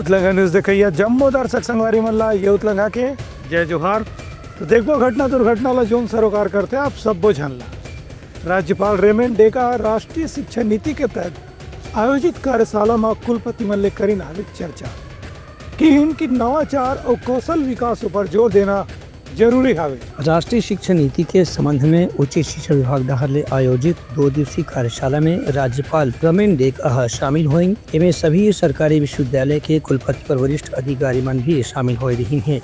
उतलंगा news देखिए जम्मू दर्शक संगवारी मल्ला ये उतलंगा के जय जोहार। तो देखो घटना दुर्घटना ला जोन सरोकार करते आप सब बुझनला। राज्यपाल रेमंड डेका राष्ट्रीय शिक्षा नीति के तहत आयोजित कार्यशाला में कुलपति मल्ले करी नाविक चर्चा कि इनकी नवाचार और कौशल विकास पर जोर देना जरूरी है। राष्ट्रीय शिक्षा नीति के संबंध में उच्च शिक्षा विभाग द्वारा आयोजित 2 दिवसीय कार्यशाला में राज्यपाल रेमंड डेका शामिल हुए। इनमें सभी सरकारी विश्वविद्यालय के कुलपति और वरिष्ठ अधिकारी मन भी शामिल हो रही हैं।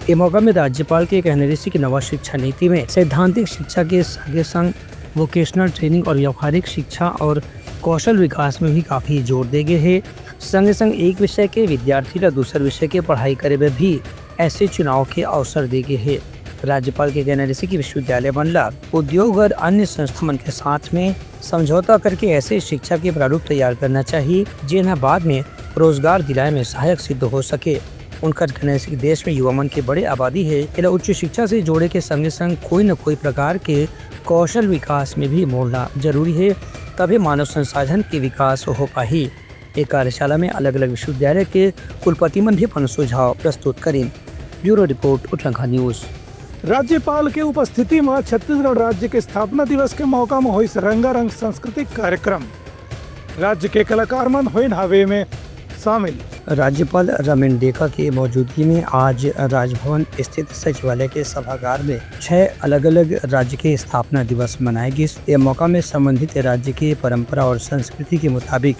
इस मौका में राज्यपाल के कहने रही कि नवा शिक्षा नीति में सैद्धांतिक शिक्षा के संगे संग वोकेशनल ट्रेनिंग और व्यावहारिक शिक्षा और कौशल विकास में भी काफी जोर दे गए है। संगे संग एक विषय के विद्यार्थी ला दूसरे विषय के पढ़ाई करे में भी ऐसे चुनाव के अवसर दे गए है। राज्यपाल के कहने रही कि विश्वविद्यालय बनला उद्योग और अन्य संस्थान के साथ में समझौता करके ऐसे शिक्षा के प्रारूप तैयार करना चाहिए जिन्हें बाद में रोजगार दिलाने में सहायक सिद्ध हो सके। उनका कहना है कि देश में युवा मन की बड़ी आबादी है, इन्हें उच्च शिक्षा से जोड़े के संगे संग कोई न कोई प्रकार के कौशल विकास में भी मोड़ना जरूरी है, तभी मानव संसाधन के विकास हो पाही। एक कार्यशाला में अलग अलग विश्वविद्यालय के कुलपति मन भी अपन सुझाव प्रस्तुत करें। Bureau report Utlangha news. राज्यपाल के उपस्थिति में छत्तीसगढ़ राज्य के स्थापना दिवस के मौका में हुई रंगारंग सांस्कृतिक कार्यक्रम। राज्य के कलाकार मन हुए हावे में शामिल। राज्यपाल रेमंड डेका की मौजूदगी में आज राजभवन स्थित सचिवालय के सभागार में 6 अलग अलग राज्य के स्थापना दिवस मनाए गए। इस मौका में संबंधित राज्य की परंपरा और संस्कृति के मुताबिक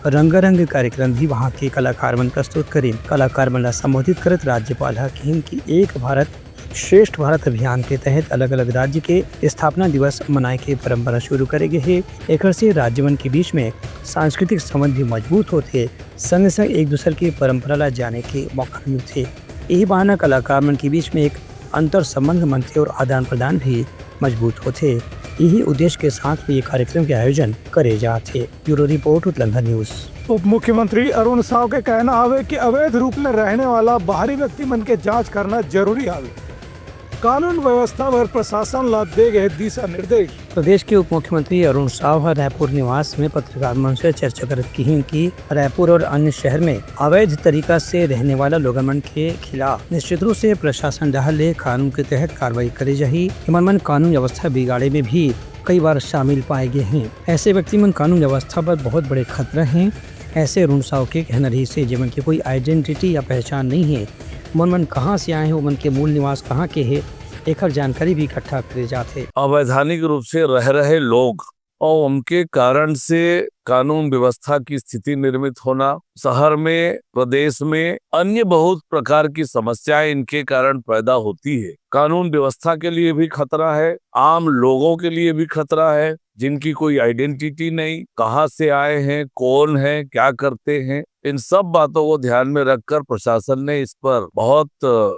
रंगारंग कार्यक्रम भी वहाँ के कलाकार मन प्रस्तुत करें। कलाकार मन संबोधित करत राज्यपाल कहें कि एक भारत श्रेष्ठ भारत अभियान के तहत अलग अलग राज्य के स्थापना दिवस मनाए के परंपरा शुरू करे गए है। एक से राज्य मन के बीच में सांस्कृतिक संबंध भी मजबूत होते, संग संग एक दूसरे की परंपरा ला जाने के मौका मिलते। यही बहाना कलाकार मन के बीच में एक अंतर संबंध बनते और आदान प्रदान भी मजबूत होते। यही उद्देश्य के साथ भी ये कार्यक्रम के आयोजन करे जाते। Bureau report Utlangha news. उप मुख्यमंत्री अरुण साव के कहना है कि अवैध रूप में रहने वाला बाहरी व्यक्ति मन के जांच करना जरूरी है। कानून व्यवस्था पर प्रशासन ला दे गए दिशा निर्देश। प्रदेश के उप मुख्यमंत्री अरुण साव रायपुर निवास में पत्रकार मन से चर्चा करत की कि रायपुर और अन्य शहर में अवैध तरीका से रहने वाला लोगन के खिलाफ निश्चित रूप से प्रशासन डाले कानून के तहत कार्रवाई करे जाही। मन कानून व्यवस्था बिगाड़े में भी कई बार शामिल पाए गए हैं। ऐसे व्यक्ति मन कानून व्यवस्था पर बहुत बड़े खतरा हैं। ऐसे अरुण साव के कहना रही से जीवन की कोई आइडेंटिटी या पहचान नहीं है। मन कहाँ से आए हैं, मन के मूल निवास कहाँ के है, एक जानकारी भी इकट्ठा करे जाते। अवैधानिक रूप से रह रहे लोग और उनके कारण से कानून व्यवस्था की स्थिति निर्मित होना, शहर में प्रदेश में अन्य बहुत प्रकार की समस्याएं इनके कारण पैदा होती है। कानून व्यवस्था के लिए भी खतरा है, आम लोगों के लिए भी खतरा है, जिनकी कोई आइडेंटिटी नहीं, कहां से आए हैं, कौन है, क्या करते हैं, इन सब बातों को ध्यान में रखकर प्रशासन ने इस पर बहुत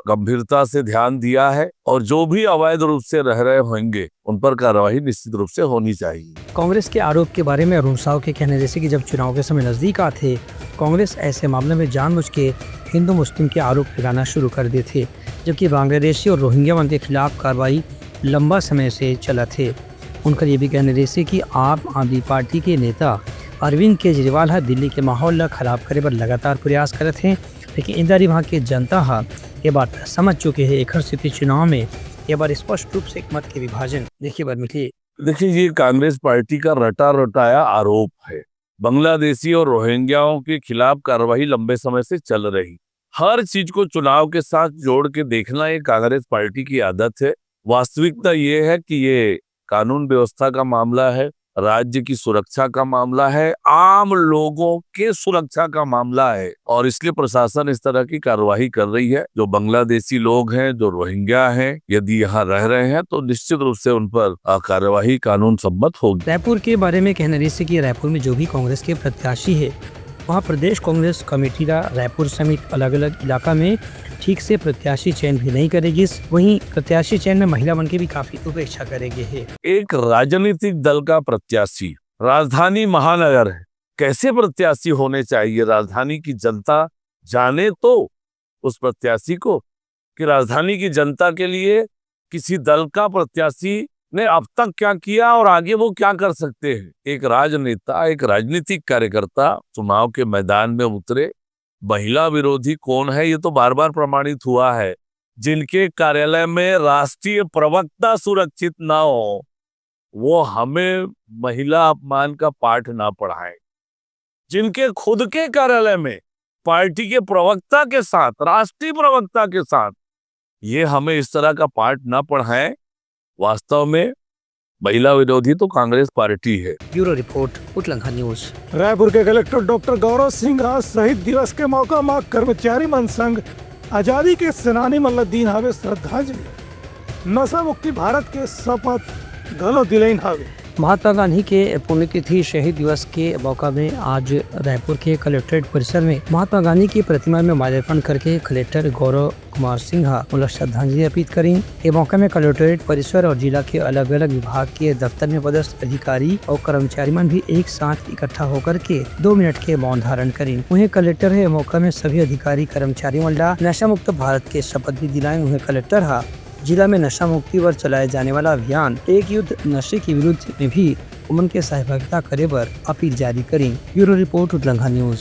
गंभीरता से ध्यान दिया है और जो भी अवैध रूप से रह रहे होंगे उन पर कार्रवाई निश्चित रूप से होनी चाहिए। कांग्रेस के आरोप के बारे में अरुण साव के कहने जैसे कि जब चुनाव के समय नजदीक आते, कांग्रेस ऐसे मामले में जानबूझ के हिंदू मुस्लिम के आरोप लगाना शुरू कर दिए थे, जबकि बांग्लादेशी और रोहिंग्या मन के खिलाफ कार्रवाई लंबा समय से चला थे। उनका ये भी कहने रही कि आप आदमी पार्टी के नेता अरविंद केजरीवाल दिल्ली के माहौल ला खराब करे पर लगातार प्रयास करते हैं, लेकिन इंदिरा वहाँ के जनता ये बात समझ चुके हैं। एक स्थिति चुनाव में ये बार स्पष्ट रूप से एक मत के विभाजन देखिए बार मिली। देखिए, ये कांग्रेस पार्टी का रटा रटाया आरोप है। बांग्लादेशी और रोहिंग्याओं के खिलाफ कार्रवाई लंबे समय से चल रही। हर चीज को चुनाव के साथ जोड़ के देखना ये कांग्रेस पार्टी की आदत है। वास्तविकता ये है कि ये कानून व्यवस्था का मामला है, राज्य की सुरक्षा का मामला है, आम लोगों के सुरक्षा का मामला है और इसलिए प्रशासन इस तरह की कार्रवाई कर रही है। जो बांग्लादेशी लोग हैं, जो रोहिंग्या हैं, यदि यहाँ रह रहे हैं तो निश्चित रूप से उन पर कार्रवाई कानून सम्मत होगी। रायपुर के बारे में कहने रही कि रायपुर में जो भी कांग्रेस के प्रत्याशी है, वहाँ प्रदेश कांग्रेस कमेटी रायपुर समेत अलग अलग इलाका में ठीक से प्रत्याशी चयन भी नहीं करेगी। वहीं प्रत्याशी चयन में महिला मन की भी काफी उपेक्षा करेगी है। एक राजनीतिक दल का प्रत्याशी राजधानी महानगर है, कैसे प्रत्याशी होने चाहिए? राजधानी की जनता जाने तो उस प्रत्याशी को कि राजधानी की जनता के लिए किसी दल का प्रत्याशी ने अब तक क्या किया और आगे वो क्या कर सकते हैं। एक राजनेता, एक राजनीतिक कार्यकर्ता चुनाव के मैदान में उतरे, महिला विरोधी कौन है ये तो बार बार प्रमाणित हुआ है। जिनके कार्यालय में राष्ट्रीय प्रवक्ता सुरक्षित ना हो वो हमें महिला अपमान का पाठ ना पढ़ाए। जिनके खुद के कार्यालय में पार्टी के प्रवक्ता के साथ, राष्ट्रीय प्रवक्ता के साथ ये हमें इस तरह का पाठ ना पढ़ाएं। वास्तव में महिला विरोधी तो कांग्रेस पार्टी है। Bureau report Utlangha news. Raipur के कलेक्टर डॉक्टर गौरव सिंह आज शहीद दिवस के मौका में कर्मचारी मन संघ आजादी के सेनानी मल्लुद्दीन हावे श्रद्धांजलि नशा मुक्ति भारत के शपथ घलो दिलाइन हावे। महात्मा गांधी के पुण्यतिथि शहीद दिवस के मौका में आज रायपुर के कलेक्ट्रेट परिसर में महात्मा गांधी की प्रतिमा में माल्यार्पण करके कलेक्टर गौरव कुमार सिंह श्रद्धांजलि अर्पित करी। ये मौका में कलेक्ट्रेट परिसर और जिला के अलग अलग विभाग के दफ्तर में पदस्थ अधिकारी और कर्मचारी मन भी एक साथ इकट्ठा होकर के 2 मिनट के मौन धारण करी। वहीं कलेक्टर है मौका में सभी अधिकारी कर्मचारी मंडला नशा मुक्त भारत के शपथ भी दिलाए। वहीं कलेक्टर जिला में नशा मुक्ति पर चलाए जाने वाला अभियान एक युद्ध नशे के विरुद्ध में भी उमन के सहभागिता करे पर अपील जारी करी। Bureau report Utlangha news.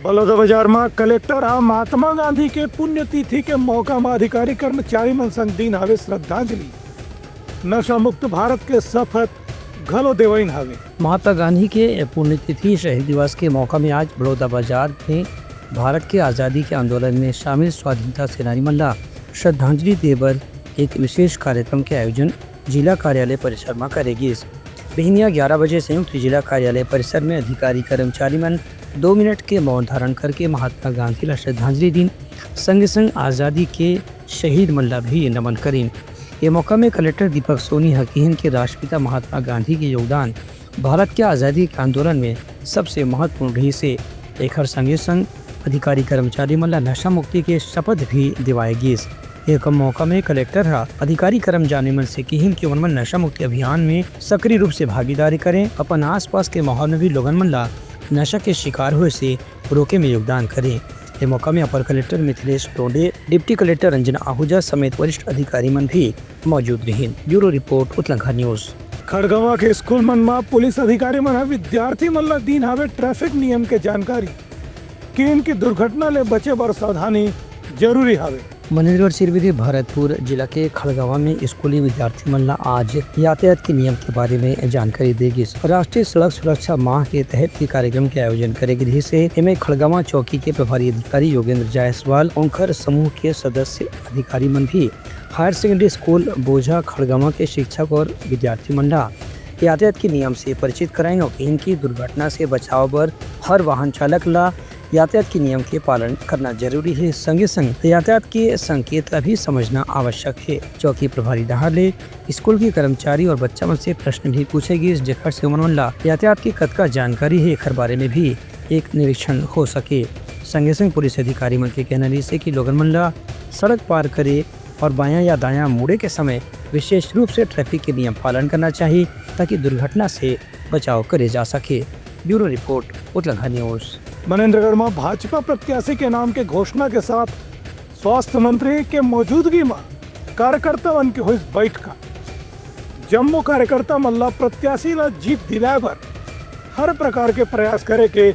Balodabazar में कलेक्टर महात्मा गांधी के पुण्यतिथि के मौका में अधिकारी कर्मचारी मन संघ दीन हावे श्रद्धांजलि नशा मुक्त भारत के शपथ घलो देवाइन हावे। महात्मा गांधी के पुण्यतिथि शहीद दिवस के मौका में आज बलौदाबाजार में भारत के आज़ादी के आंदोलन में शामिल स्वाधीनता सेनानी मल्ला श्रद्धांजलि देवर एक विशेष कार्यक्रम के आयोजन जिला कार्यालय परिसर में करेगी। बिहनिया 11 बजे संयुक्त जिला कार्यालय परिसर में अधिकारी कर्मचारी मन 2 मिनट के मौन धारण करके महात्मा गांधी ला श्रद्धांजलि दिन संग संग आज़ादी के शहीद मल्ला भी नमन करीन। ये मौका में कलेक्टर दीपक सोनी हकीहन के राष्ट्रपिता महात्मा गांधी के योगदान भारत के आज़ादी के आंदोलन में सबसे महत्वपूर्ण रही से एक संगे संग अधिकारी कर्मचारी मल्ला नशा मुक्ति के शपथ भी दिवाएगी। एक मौका में कलेक्टर अधिकारी कर्मचारी मन से किहिन के मन नशा मुक्ति अभियान में सक्रिय रूप से भागीदारी करें। अपन आसपास के माहौल में भी लोगन मन ला नशा के शिकार हुए से रोके में योगदान करें। ये मौका में अपर collector Mithilesh Tonde, deputy collector Ranjana Ahuja समेत वरिष्ठ अधिकारी मन भी मौजूद रहे। Bureau report Utlangha news. Khadgawan के स्कूल मन में पुलिस अधिकारी मन विद्यार्थी मन ला दीन हावे ट्रैफिक नियम के जानकारी कि इनकी दुर्घटना ले बचे बर सावधानी जरूरी हावे। मनेन्द्रगढ़ सिरविधि भरतपुर जिला के खड़गवा में स्कूली विद्यार्थी मन आज यातायात के नियम के बारे में जानकारी देगी। राष्ट्रीय सड़क सुरक्षा माह के तहत के कार्यक्रम के आयोजन करेगी। रही से इनमें खड़गवा चौकी के प्रभारी अधिकारी योगेंद्र जायसवाल ओंकर समूह के सदस्य अधिकारी मन भी हायर सेकेंडरी स्कूल बोझा खड़गवा के शिक्षक और विद्यार्थी मंडा यातायात के नियम से परिचित कराएंगे और इनकी दुर्घटना से बचाव पर हर वाहन चालक ला यातायात के नियम के पालन करना जरूरी है। संगे संग यातायात के संकेत का भी समझना आवश्यक है। चौकी प्रभारी डहाले स्कूल के कर्मचारी और बच्चा मन से प्रश्न भी पूछेगी जेकर से उमन ला यातायात की कतका जानकारी है एकर बारे में भी एक निरीक्षण हो सके। संगे संग पुलिस अधिकारी मन के कहना से कि लोगन मन ला सड़क पार करे और बायां या दायां मुड़े के समय विशेष रूप से ट्रैफिक के नियम पालन करना चाहिए ताकि दुर्घटना से बचाव करे जा सके। Bureau report Utlangha news. Manendragarh में भाजपा प्रत्याशी के नाम के घोषणा के साथ स्वास्थ्य मंत्री के मौजूदगी में कार्यकर्ता मन की हुई बैठक। जम्मू कार्यकर्ता मल्ला प्रत्याशी ला जीत दिलाए पर हर प्रकार के प्रयास करे के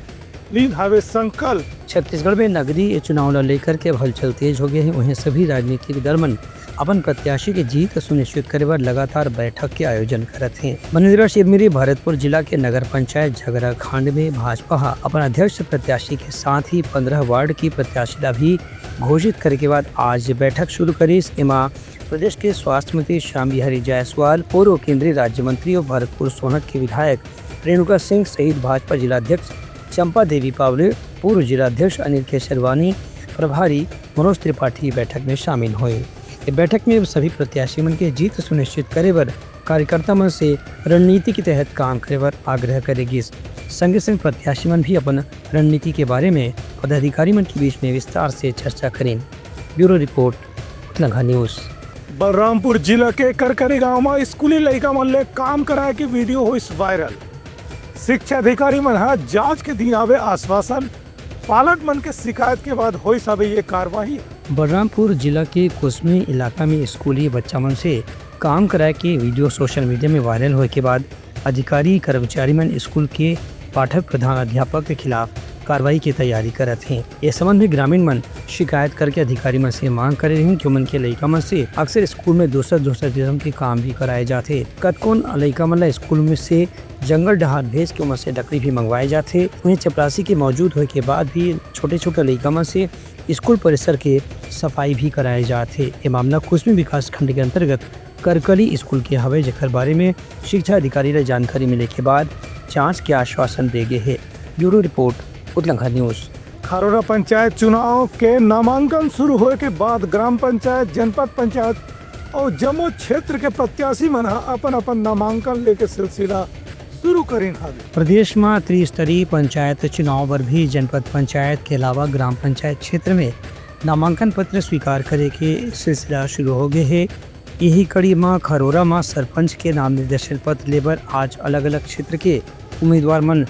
लीन हावे संकल्प। छत्तीसगढ़ में नगरीय चुनाव ला लेकर के हलचल तेज हो गए हैं। वहीं सभी राजनीतिक दल मन अपन प्रत्याशी की जीत सुनिश्चित करे पर लगातार बैठक के आयोजन करते हैं। मनेन्द्रगढ़ सिरमिरी भरतपुर जिला के नगर पंचायत झगड़ा खंड में भाजपा अपन अध्यक्ष प्रत्याशी के साथ ही 15 वार्ड की प्रत्याशी ला भी घोषित करे के बाद आज बैठक शुरू करी। इसमें प्रदेश के स्वास्थ्य मंत्री श्याम बिहारी जायसवाल, पूर्व केंद्रीय राज्य मंत्री और भरतपुर सोनक के विधायक रेणुका सिंह सहित भाजपा जिलाध्यक्ष चंपा देवी पावले, पूर्व जिलाध्यक्ष अनिल केसरवानी, प्रभारी मनोज त्रिपाठी बैठक में शामिल हुए। इस बैठक में सभी प्रत्याशी मन के जीत सुनिश्चित करे पर कार्यकर्ता मन से रणनीति के तहत काम करे पर आग्रह करेगी। संगे संग प्रत्याशी मन भी अपन रणनीति के बारे में पदाधिकारी मन के बीच में विस्तार से चर्चा करें। Bureau report Utlangha news. Balrampur जिला के करकरी गांव में स्कूली लड़का मन ले काम कराए के वीडियो हुई वायरल। शिक्षा अधिकारी मन जांच के दिन आवे आश्वासन, पालक मन के शिकायत के बाद हुई सब ये कार्रवाई। बलरामपुर जिला के कुसमी इलाका में स्कूली बच्चा मन से काम कराए के वीडियो सोशल मीडिया में वायरल होने के बाद अधिकारी कर्मचारी मन स्कूल के पाठक प्रधान अध्यापक के खिलाफ कार्रवाई की तैयारी करत हैं। इस संबंध में ग्रामीण मन शिकायत करके अधिकारी मन से मांग करे रही कि उमन के लइका मन से अक्सर स्कूल में दूसरा किस्म के काम भी कराए जाते। कतकोन लइका मन ला स्कूल में से जंगल डहार भेज के उमन से लकड़ी भी मंगवाए जाते। वहीं चपरासी के मौजूद होने के बाद भी छोटे लइका मन से स्कूल परिसर के सफाई भी कराए जाते। ये मामला कुसमी विकास खंड के अंतर्गत करकली स्कूल के हवे, जेकर बारे में शिक्षा अधिकारी ने जानकारी मिले के बाद जांच के आश्वासन दे गए है। Bureau report Utlangha news. Kharora panchayat चुनाव के नामांकन शुरू होने के बाद ग्राम पंचायत, जनपद पंचायत और जम्मू क्षेत्र के प्रत्याशी मन अपन नामांकन लेके सिलसिला शुरू करें। प्रदेश में त्रिस्तरीय पंचायत चुनाव पर भी जनपद पंचायत के अलावा ग्राम पंचायत क्षेत्र में नामांकन पत्र स्वीकार करे के सिलसिला शुरू हो गए है। यही कड़ी में खरोरा में सरपंच के नाम निर्देशन पत्र लेबर आज अलग अलग क्षेत्र के उम्मीदवार मन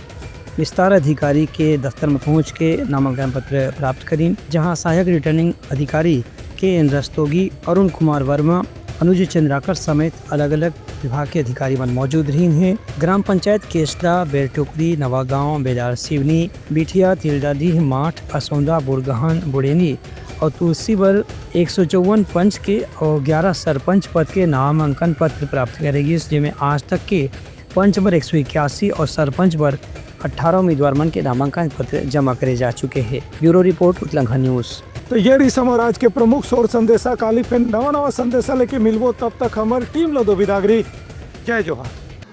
विस्तार अधिकारी के दफ्तर में पहुंच के नामांकन पत्र प्राप्त करीं, जहां सहायक रिटर्निंग अधिकारी के एन रस्तोगी, अरुण कुमार वर्मा, अनुज चंद्राकर समेत अलग अलग विभाग के अधिकारी मन मौजूद रही हैं। ग्राम पंचायत केसरा, बेरटोकरी, नवागांव, बेलार सिवनी, बिठिया, तिलडाडीह, माठ, असौंदा, बुरगहन, बुड़ेनी और तुलसीवर 154 पंच के और 11 सरपंच पद के नामांकन पत्र प्राप्त करेगी, जिसमें आज तक के पंच पर 181 और सरपंच पर 18 उम्मीदवार मन के नामांकन पत्र जमा करे जा चुके हैं। Bureau report Utlangha news. तो ये रही समाज के प्रमुख शोर संदेशा। काली फिर नवा संदेशा लेके मिलबो, तब तक हमारी टीम लो दो विदागरी। जय जोहार।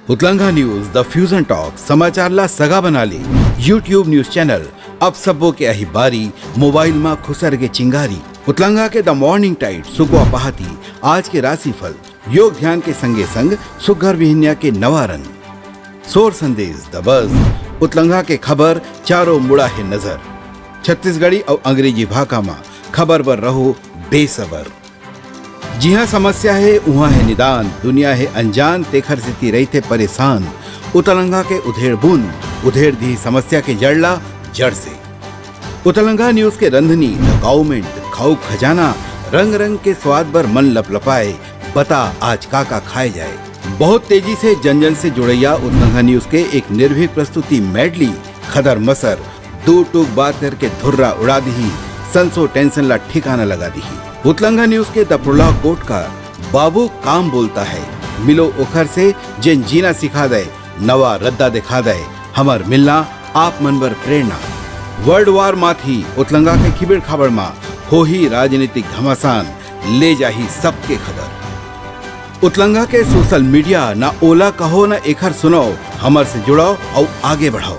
उतलंघा न्यूज द फ्यूजन टॉक समाचार ला सगा बना ली। यूट्यूब न्यूज चैनल अब सबो के अही बारी मोबाइल में खुसर के चिंगारी। उतलंघा के द मॉर्निंग टाइड सुकुआ पहाती, आज के राशिफल, योग ध्यान के संगे संग सुघर विहिन्या के नवा रंग, शोर संदेश द बज। उतलंघा के खबर चारों मुड़ा है नजर। छत्तीसगढ़ी और अंग्रेजी भाषा में खबर पर रहो बेसबर। जी हाँ, समस्या है वहाँ है निदान, दुनिया है अनजान तेखर से रहते परेशान। उतलंघा के उधेड़ बूंद उधेड़ दी समस्या के जड़ला जड़ से। उतलंघा न्यूज के रंधनी द गवर्नमेंट खाऊ खजाना, रंग रंग के स्वाद पर मन लपलपाए, बता आज का खाए जाए। बहुत तेजी से जन जन से जुड़ैया उतलंघा न्यूज के एक निर्भीक प्रस्तुति मेडली खदर मसर दो टूक बात करके धुर्रा उड़ा दी, संसो टेंशन ला ठिकाना लगा दी। उतलंघा न्यूज के द प्रोलॉग कोट का बाबू काम बोलता है, मिलो ओखर से जिन जीना सिखा दे, नवा रद्दा दिखा दे, हमर मिलना आप मनबर प्रेरणा। वर्ल्ड वार माथी उतलंघा के खिबड़ खबर मा हो ही राजनीतिक घमासान, ले जाही सबके खबर। उतलंघा के सोशल मीडिया ना ओला कहो ना एखर सुनाओ, हमर से जुड़ाओ और आगे बढ़ाओ।